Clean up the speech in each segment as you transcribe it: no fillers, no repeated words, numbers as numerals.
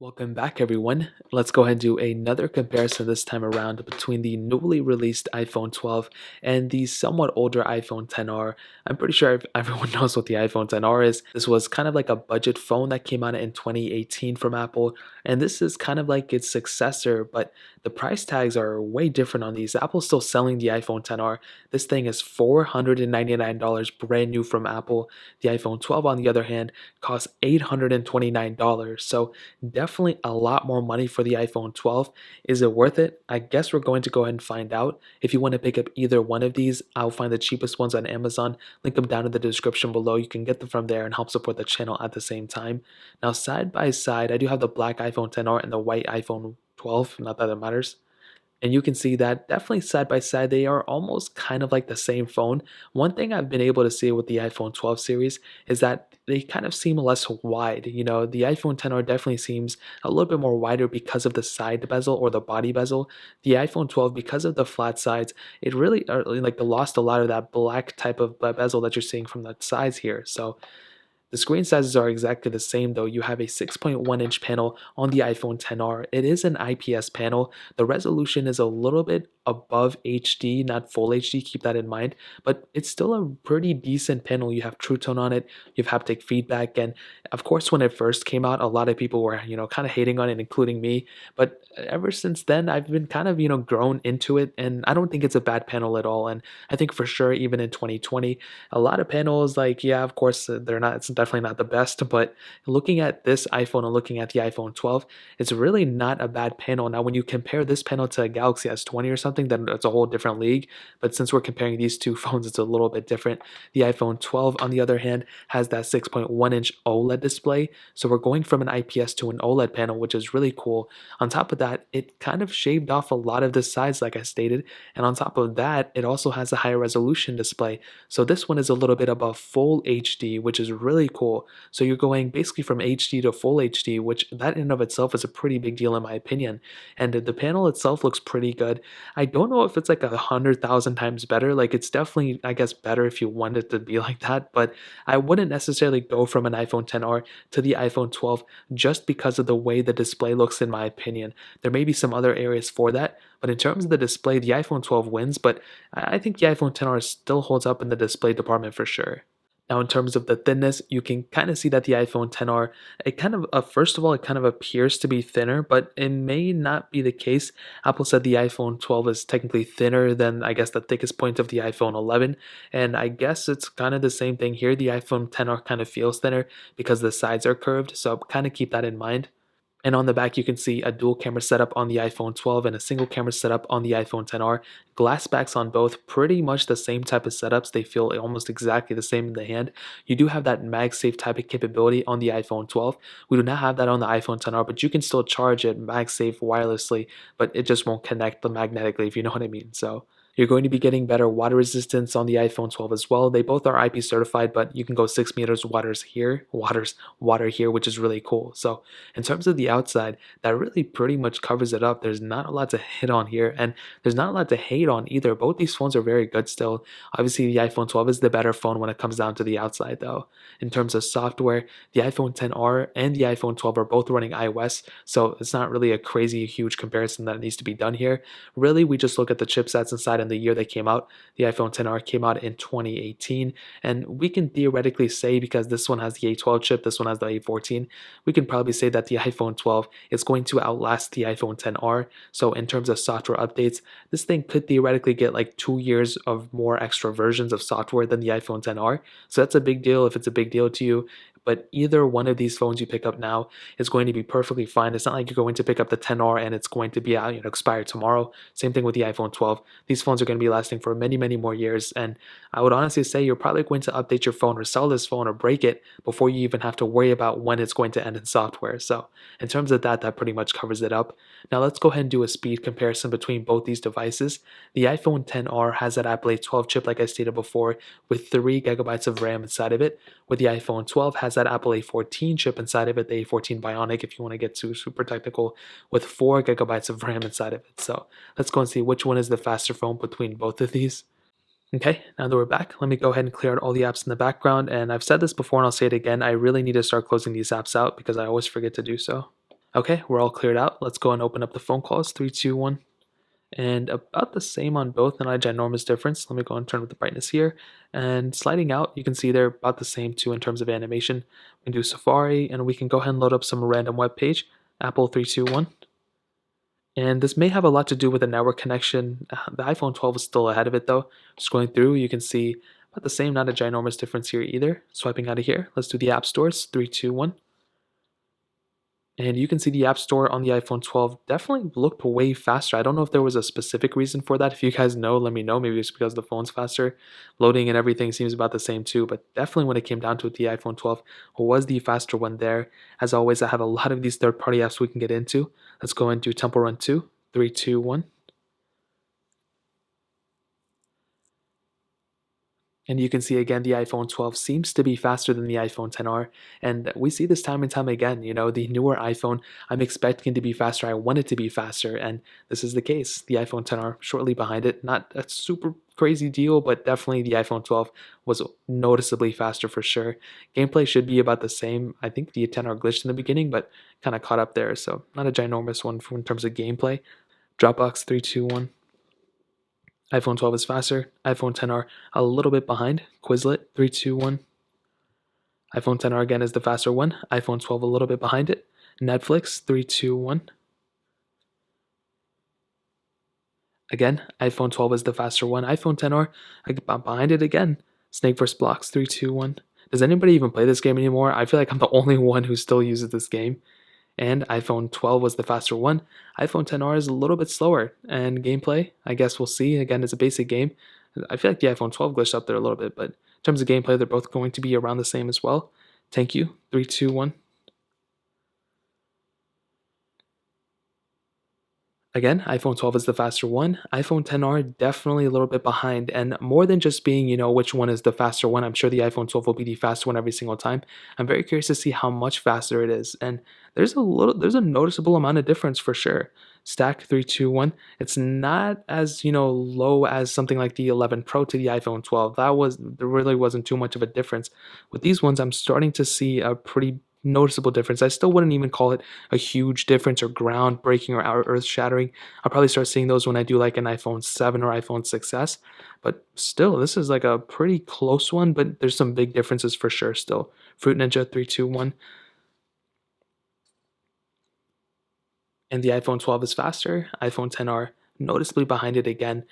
Welcome back, everyone. Let's go ahead and do another comparison this time around between the newly released iPhone 12 and the somewhat older iPhone 10R. I'm pretty sure everyone knows what the iPhone 10R is. This was kind of like a budget phone that came out in 2018 from Apple, and this is kind of like its successor, but the price tags are way different on these. Apple's still selling the iPhone 10R. This thing is $499 brand new from Apple. The iPhone 12, on the other hand, costs $829. So definitely a lot more money for the iPhone 12. Is it worth it? I guess we're going to go ahead and find out. If you want to pick up either one of these, I'll find the cheapest ones on Amazon, link them down in the description below. You can get them from there and help support the channel at the same time. Now, side by side, I do have the black iPhone 10R and the white iPhone 12, not that it matters. And you can see that definitely side by side, they are almost kind of like the same phone. One thing I've been able to see with the iPhone 12 series is that they kind of seem less wide. The iPhone 10R definitely seems a little bit more wider because of the side bezel or the body bezel. The iPhone 12, because of the flat sides, it really like lost a lot of that black type of bezel that you're seeing from the sides here. So the screen sizes are exactly the same though. You have a 6.1-inch panel on the iPhone 10R. It is an IPS panel. The resolution is a little bit above HD, not full HD, keep that in mind, but it's still a pretty decent panel. You have True Tone on it, you have haptic feedback, and of course when it first came out, a lot of people were, kind of hating on it, including me, but ever since then, I've been kind of, grown into it, and I don't think it's a bad panel at all, and I think for sure, even in 2020, a lot of panels, like, yeah, of course, they're not, it's definitely not the best, but looking at this iPhone and looking at the iPhone 12, it's really not a bad panel. Now, when you compare this panel to a Galaxy S20 or something, then it's a whole different league, but since we're comparing these two phones, it's a little bit different. The iPhone 12, on the other hand, has that 6.1-inch OLED display, so we're going from an IPS to an OLED panel, which is really cool. On top of that, it kind of shaved off a lot of the sides, like I stated, and on top of that, it also has a higher resolution display. So this one is a little bit above full HD, which is really cool. So you're going basically from HD to full HD, which that in and of itself is a pretty big deal in my opinion. And the panel itself looks pretty good. I don't know if it's like 100,000 times better. Like it's definitely, I guess, better if you want it to be like that. But I wouldn't necessarily go from an iPhone 10R to the iPhone 12 just because of the way the display looks, in my opinion. There may be some other areas for that, but in terms of the display, the iPhone 12 wins, but I think the iPhone 10R still holds up in the display department for sure. Now, in terms of the thinness, you can kind of see that the iPhone 10R, it kind of, first of all, it kind of appears to be thinner, but it may not be the case. Apple said the iPhone 12 is technically thinner than, I guess, the thickest point of the iPhone 11. And I guess it's kind of the same thing here. The iPhone 10R kind of feels thinner because the sides are curved. So kind of keep that in mind. And on the back, you can see a dual camera setup on the iPhone 12 and a single camera setup on the iPhone 10R. Glass backs on both, pretty much the same type of setups. They feel almost exactly the same in the hand. You do have that MagSafe type of capability on the iPhone 12. We do not have that on the iPhone 10R, but you can still charge it MagSafe wirelessly, but it just won't connect magnetically, if you know what I mean. So you're going to be getting better water resistance on the iPhone 12 as well. They both are IP certified, but you can go 6 meters water here, which is really cool. So in terms of the outside, that really pretty much covers it up. There's not a lot to hit on here, and there's not a lot to hate on either. Both these phones are very good still. Obviously, the iPhone 12 is the better phone when it comes down to the outside, though. In terms of software, the iPhone 10R and the iPhone 12 are both running iOS, so it's not really a crazy huge comparison that needs to be done here. Really, we just look at the chipsets inside and the year they came out. The iPhone 10R came out in 2018, and we can theoretically say, because this one has the A12 chip, this one has the A14, we can probably say that the iPhone 12 is going to outlast the iPhone 10R. So in terms of software updates, this thing could theoretically get like 2 years of more extra versions of software than the iPhone 10R. So that's a big deal if it's a big deal to you. But either one of these phones you pick up now is going to be perfectly fine. It's not like you're going to pick up the 10R and it's going to be out, expire tomorrow. Same thing with the iPhone 12. These phones are going to be lasting for many, many more years. And I would honestly say you're probably going to update your phone or sell this phone or break it before you even have to worry about when it's going to end in software. So in terms of that, that pretty much covers it up. Now let's go ahead and do a speed comparison between both these devices. The iPhone 10R has that Apple A12 chip, like I stated before, with 3 gigabytes of RAM inside of it, where the iPhone 12 has that Apple A14 chip inside of it, the A14 Bionic, if you want to get super technical, with 4 gigabytes of RAM inside of it. So let's go and see which one is the faster phone between both of these. Okay, now that we're back, let me go ahead and clear out all the apps in the background. And I've said this before and I'll say it again, I really need to start closing these apps out because I always forget to do so. Okay, we're all cleared out. Let's go and open up the phone calls. 3, 2, 1. And about the same on both, not a ginormous difference. Let me go and turn up the brightness here. And sliding out, you can see they're about the same too in terms of animation. We can do Safari, and we can go ahead and load up some random web page. Apple 321. And this may have a lot to do with the network connection. The iPhone 12 is still ahead of it though. Just going through, you can see about the same, not a ginormous difference here either. Swiping out of here, let's do the app stores. 3, 2, 1. And you can see the App Store on the iPhone 12 definitely looked way faster. I don't know if there was a specific reason for that. If you guys know, let me know. Maybe it's because the phone's faster. Loading and everything seems about the same too. But definitely when it came down to it, the iPhone 12 was the faster one there. As always, I have a lot of these third-party apps we can get into. Let's go and do Temple Run 2. 3, 2, 1. And you can see again, the iPhone 12 seems to be faster than the iPhone 10R. And we see this time and time again. The newer iPhone, I'm expecting it to be faster. I want it to be faster. And this is the case. The iPhone 10R shortly behind it. Not a super crazy deal, but definitely the iPhone 12 was noticeably faster for sure. Gameplay should be about the same. I think the 10R glitched in the beginning, but kind of caught up there. So not a ginormous one in terms of gameplay. Dropbox 3, 2, 1. iPhone 12 is faster. iPhone 10R a little bit behind. Quizlet 3, 2, 1. iPhone 10R again is the faster one. iPhone 12 a little bit behind it. Netflix 3, 2, 1. Again, iPhone 12 is the faster one. iPhone 10R behind it again. Snake vs. Blocks 3, 2, 1. Does anybody even play this game anymore? I feel like I'm the only one who still uses this game. And iPhone 12 was the faster one. iPhone 10R is a little bit slower. And gameplay, I guess we'll see. Again, it's a basic game. I feel like the iPhone 12 glitched up there a little bit, but in terms of gameplay, they're both going to be around the same as well. Thank you. 3, 2, 1. Again, iPhone 12 is the faster one. iPhone 10R definitely a little bit behind, and more than just being, which one is the faster one, I'm sure the iPhone 12 will be the faster one every single time. I'm very curious to see how much faster it is, and there's a noticeable amount of difference for sure. Stack 3, 2, 1. It's not as low as something like the 11 Pro to the iPhone 12. There really wasn't too much of a difference. With these ones, I'm starting to see a pretty noticeable difference. I still wouldn't even call it a huge difference or groundbreaking or earth shattering. I'll probably start seeing those when I do like an iPhone 7 or iPhone 6s. But still, this is like a pretty close one, but there's some big differences for sure still. Fruit Ninja 3, 2, 1. And the iPhone 12 is faster. iPhone 10R noticeably behind it again.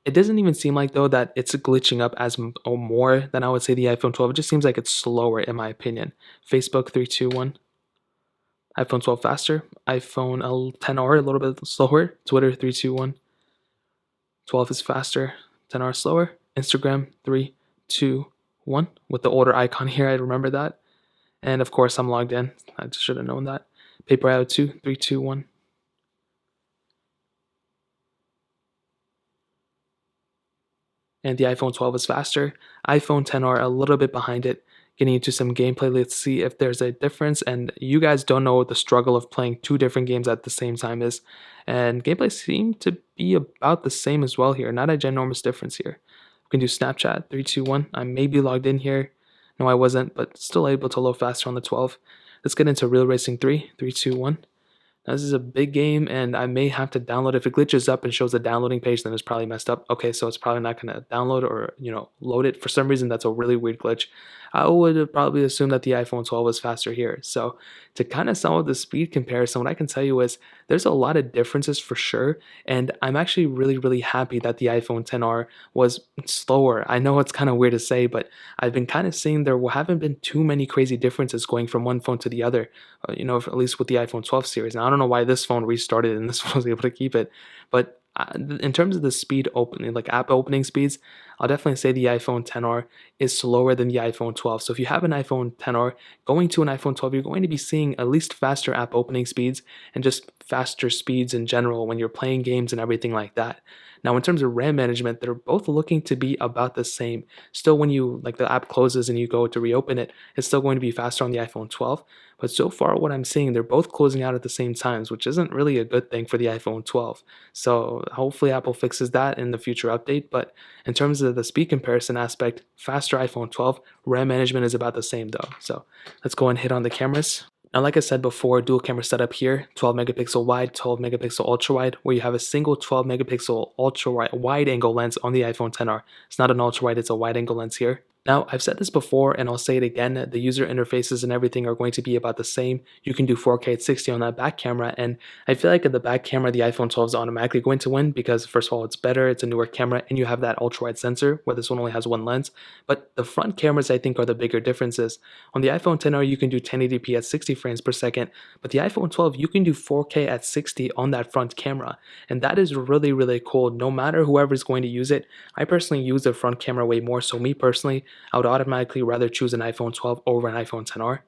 It doesn't even seem like though that it's glitching up as or more than I would say the iPhone 12. It just seems like it's slower in my opinion. Facebook 3, 2, 1. iPhone 12 faster. iPhone 10R a little bit slower. Twitter 3, 2, 1. 12 is faster. 10R slower. Instagram 3, 2, 1. With the older icon here, I remember that. And of course, I'm logged in. I just should have known that. Paper IO 2, 3, 2, 1. And the iPhone 12 is faster. iPhone 10R a little bit behind it. Getting into some gameplay, let's see if there's a difference. And you guys don't know what the struggle of playing two different games at the same time is. And gameplay seemed to be about the same as well here. Not a ginormous difference here. We can do Snapchat 3, 2, 1. I may be logged in here. No, I wasn't, but still able to load faster on the 12. Let's get into Real Racing 3, 3, 2, 1. Now, this is a big game, and I may have to download. If it glitches up and shows the downloading page, then it's probably messed up. Okay, so it's probably not going to download or, load it. For some reason, that's a really weird glitch. I would probably assume that the iPhone 12 was faster here. So to kind of sum up the speed comparison, what I can tell you is there's a lot of differences for sure, and I'm actually really, really happy that the iPhone 10R was slower. I know it's kind of weird to say, but I've been kind of seeing there haven't been too many crazy differences going from one phone to the other, at least with the iPhone 12 series. Now, I don't know why this phone restarted and this phone was able to keep it, but in terms of the speed opening, like app opening speeds, I'll definitely say the iPhone 10R is slower than the iPhone 12. So if you have an iPhone 10R going to an iPhone 12, you're going to be seeing at least faster app opening speeds and just faster speeds in general when you're playing games and everything like that. Now, in terms of RAM management, they're both looking to be about the same. Still, when the app closes and you go to reopen it, it's still going to be faster on the iPhone 12. But so far, what I'm seeing, they're both closing out at the same times, which isn't really a good thing for the iPhone 12. So hopefully Apple fixes that in the future update. But in terms of the speed comparison aspect, faster iPhone 12, RAM management is about the same though. So let's go and hit on the cameras. And like I said before, dual camera setup here, 12 megapixel wide, 12 megapixel ultra wide, where you have a single 12 megapixel ultra wide angle lens on the iPhone XR. It's not an ultra wide, it's a wide angle lens here. Now, I've said this before and I'll say it again, the user interfaces and everything are going to be about the same. You can do 4K at 60 on that back camera, and I feel like in the back camera, the iPhone 12 is automatically going to win because first of all, it's better, it's a newer camera, and you have that ultra wide sensor where this one only has one lens. But the front cameras, I think, are the bigger differences. On the iPhone XR, you can do 1080p at 60 frames per second, but the iPhone 12, you can do 4K at 60 on that front camera, and that is really, really cool. No matter whoever's going to use it, I personally use the front camera way more, so me personally, I would automatically rather choose an iPhone 12 over an iPhone XR.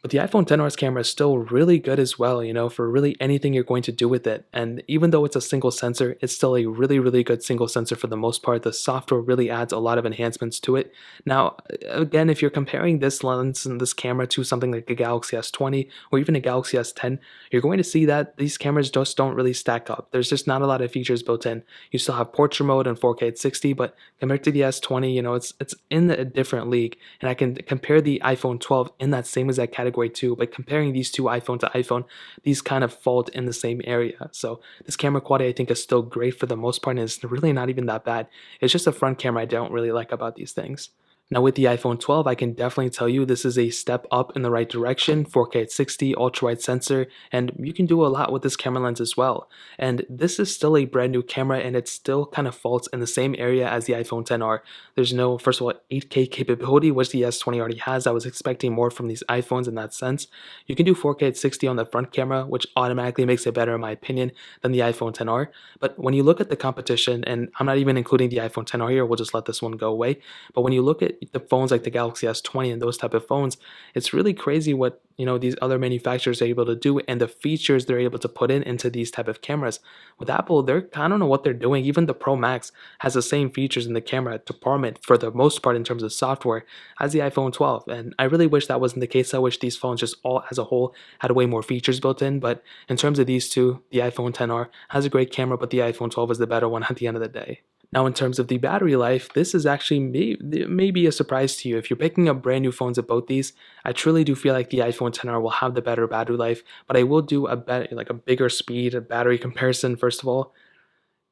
But the iPhone XR's camera is still really good as well, for really anything you're going to do with it. And even though it's a single sensor, it's still a really, really good single sensor for the most part. The software really adds a lot of enhancements to it. Now, again, if you're comparing this lens and this camera to something like a Galaxy S20 or even a Galaxy S10, you're going to see that these cameras just don't really stack up. There's just not a lot of features built in. You still have portrait mode and 4K at 60, but compared to the S20, it's in a different league. And I can compare the iPhone 12 in that same exact category too, but comparing these two iPhone to iPhone, these kind of fall in the same area. So this camera quality I think is still great for the most part, and it's really not even that bad. It's just the front camera I don't really like about these things. Now with the iPhone 12, I can definitely tell you this is a step up in the right direction, 4K at 60, ultra-wide sensor, and you can do a lot with this camera lens as well. And this is still a brand new camera, and it still kind of falls in the same area as the iPhone XR. There's no, first of all, 8K capability, which the S20 already has. I was expecting more from these iPhones in that sense. You can do 4K at 60 on the front camera, which automatically makes it better in my opinion than the iPhone XR. But when you look at the competition, and I'm not even including the iPhone XR here, we'll just let this one go away. But when you look at the phones like the Galaxy S20 and those type of phones, it's really crazy what these other manufacturers are able to do and the features they're able to put into these type of cameras. With Apple, I don't know what they're doing. Even the Pro Max has the same features in the camera department for the most part in terms of software as the iPhone 12, and I really wish that wasn't the case. I wish these phones just all as a whole had way more features built in. But in terms of these two, the iPhone XR has a great camera, but the iPhone 12 is the better one at the end of the day. Now, in terms of the battery life, this is actually maybe a surprise to you. If you're picking up brand new phones of both these, I truly do feel like the iPhone XR will have the better battery life, but I will do a bigger speed, a battery comparison first of all.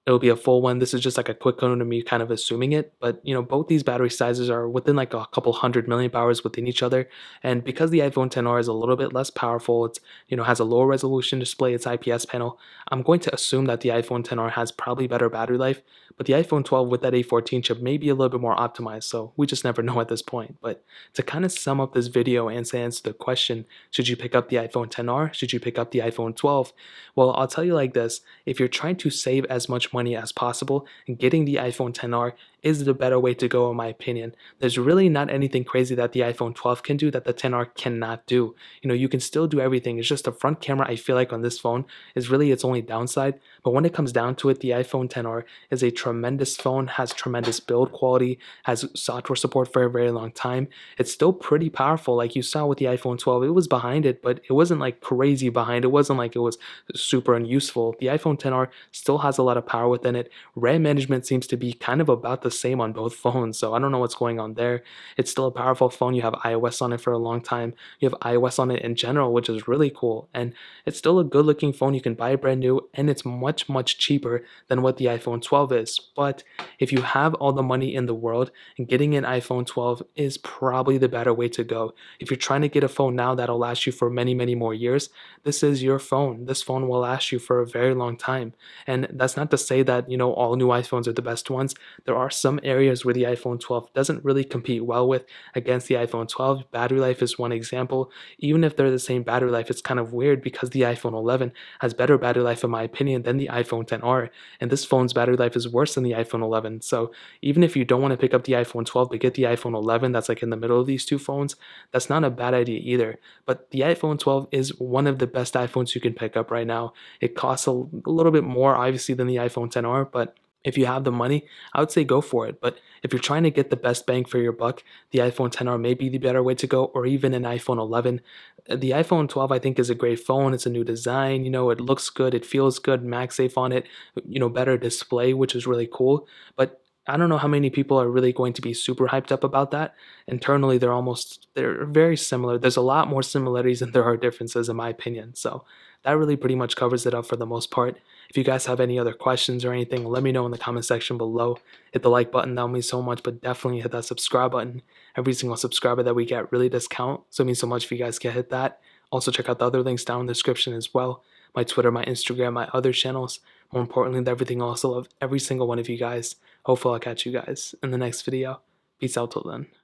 It'll be a full one. This is just like a quick one to me kind of assuming it. But both these battery sizes are within like a couple hundred milliamp hours within each other. And because the iPhone XR is a little bit less powerful, it's has a lower resolution display, its IPS panel, I'm going to assume that the iPhone XR has probably better battery life. But the iPhone 12 with that A14 chip may be a little bit more optimized, so we just never know at this point. But to kind of sum up this video and to answer the question, should you pick up the iPhone XR? Should you pick up the iPhone 12? Well, I'll tell you like this. If you're trying to save as much money as possible, getting the iPhone XR is the better way to go in my opinion. There's really not anything crazy that the iPhone 12 can do that the XR cannot do. You can still do everything. It's just the front camera I feel like on this phone is really its only downside. But when it comes down to it, the iPhone XR is a tremendous phone, has tremendous build quality, has software support for a very long time. It's still pretty powerful. Like you saw with the iPhone 12, it was behind it, but it wasn't like crazy behind. It wasn't like it was super unuseful. The iPhone XR still has a lot of power within it. RAM management seems to be kind of about the same on both phones, so I don't know what's going on there. It's still a powerful phone. You have iOS on it for a long time. You have iOS on it in general, which is really cool, and it's still a good looking phone. You can buy it brand new, and it's much cheaper than what the iPhone 12 is. But if you have all the money in the world, getting an iPhone 12 is probably the better way to go. If you're trying to get a phone now that'll last you for many more years, this is your phone. This phone will last you for a very long time. And that's not to say that all new iPhones are the best ones. There are some areas where the iPhone 12 doesn't really compete well with against the iPhone 12. Battery life is one example. Even if they're the same battery life, it's kind of weird because the iPhone 11 has better battery life in my opinion than the iPhone XR, and this phone's battery life is worse than the iPhone 11. So even if you don't want to pick up the iPhone 12 but get the iPhone 11 that's like in the middle of these two phones, that's not a bad idea either. But the iPhone 12 is one of the best iPhones you can pick up right now. It costs a little bit more obviously than the iPhone XR, but if you have the money, I would say go for it. But if you're trying to get the best bang for your buck, the iPhone XR may be the better way to go, or even an iPhone 11. The iPhone 12, I think, is a great phone. It's a new design. It looks good. It feels good. MagSafe on it. Better display, which is really cool. But I don't know how many people are really going to be super hyped up about that. Internally, they're very similar. There's a lot more similarities than there are differences, in my opinion. So that really pretty much covers it up for the most part. If you guys have any other questions or anything, let me know in the comment section below. Hit the like button, that would mean so much, but definitely hit that subscribe button. Every single subscriber that we get really does count, so it means so much if you guys can hit that. Also, check out the other links down in the description as well. My Twitter, my Instagram, my other channels. More importantly than everything else, I love every single one of you guys. Hopefully I'll catch you guys in the next video. Peace out till then.